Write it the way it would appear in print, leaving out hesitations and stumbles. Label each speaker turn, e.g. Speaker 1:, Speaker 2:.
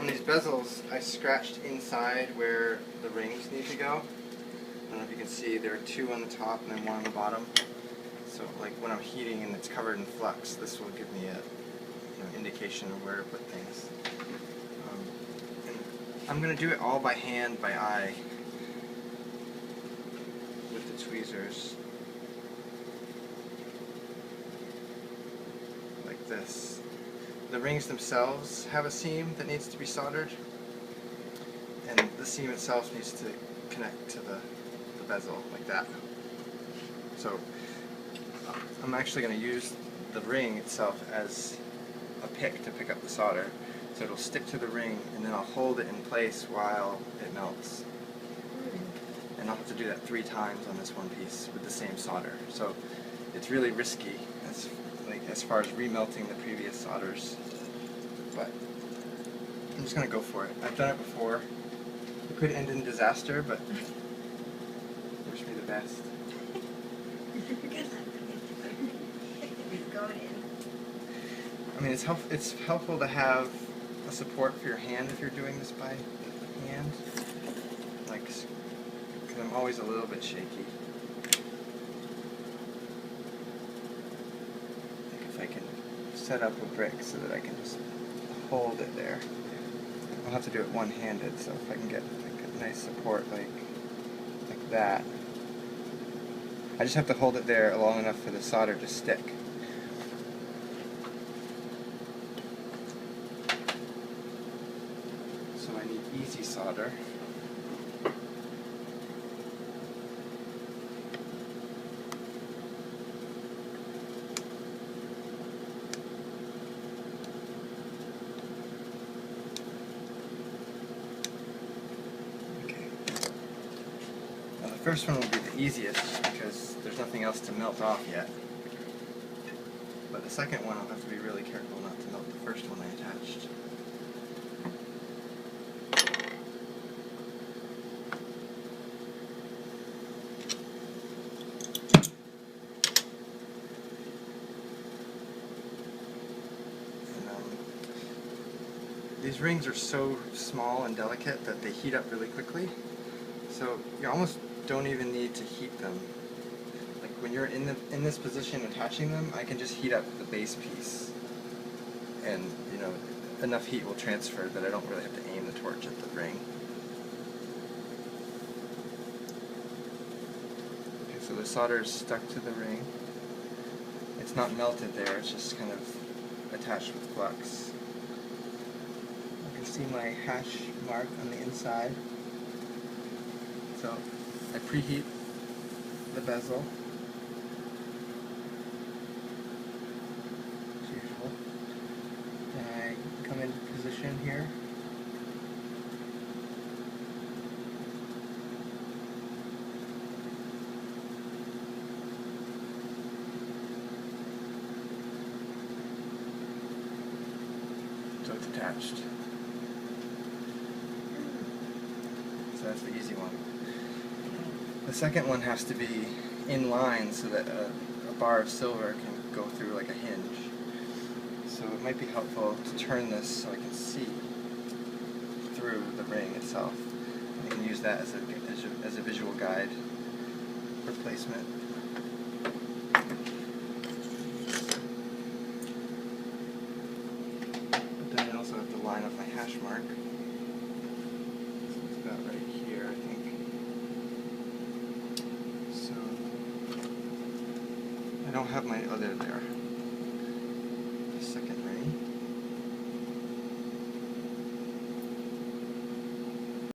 Speaker 1: On these bezels, I scratched inside where the rings need to go. I don't know if you can see, there are two on the top and then one on the bottom. So like when I'm heating and it's covered in flux, this will give me a indication of where to put things. I'm going to do it all by hand, by eye, with the tweezers. Like this. The rings themselves have a seam that needs to be soldered, and the seam itself needs to connect to the bezel, like that. So I'm actually going to use the ring itself as a pick to pick up the solder. So it'll stick to the ring, and then I'll hold it in place while it melts. And I'll have to do that 3 times on this one piece with the same solder. So it's really risky as far as remelting the previous solders. But I'm just going to go for it. I've done it before. It could end in disaster, but wish me the best. I mean, it's helpful to have a support for your hand if you're doing this by hand. Like, because I'm always a little bit shaky. Like if I can set up a brick so that I can just hold it there. I'll have to do it one-handed, so if I can get like a nice support like that. I just have to hold it there long enough for the solder to stick. So I need easy solder. The first one will be the easiest just because there's nothing else to melt off yet. But the second one I'll have to be really careful not to melt the first one I attached. And, these rings are so small and delicate that they heat up really quickly. So you almost don't even need to heat them. Like when you're in this position attaching them, I can just heat up the base piece, and enough heat will transfer that I don't really have to aim the torch at the ring. Okay, so the solder is stuck to the ring. It's not melted there, it's just kind of attached with flux. You can see my hash mark on the inside. So I preheat the bezel, as usual. Then I come into position here. So it's attached. So that's the easy one. The second one has to be in line so that a bar of silver can go through like a hinge. So it might be helpful to turn this so I can see through the ring itself. I can use that as a visual guide for placement. But then I also have to line up my hash mark. So it's about right here, I think. I don't have my other there. The second ring.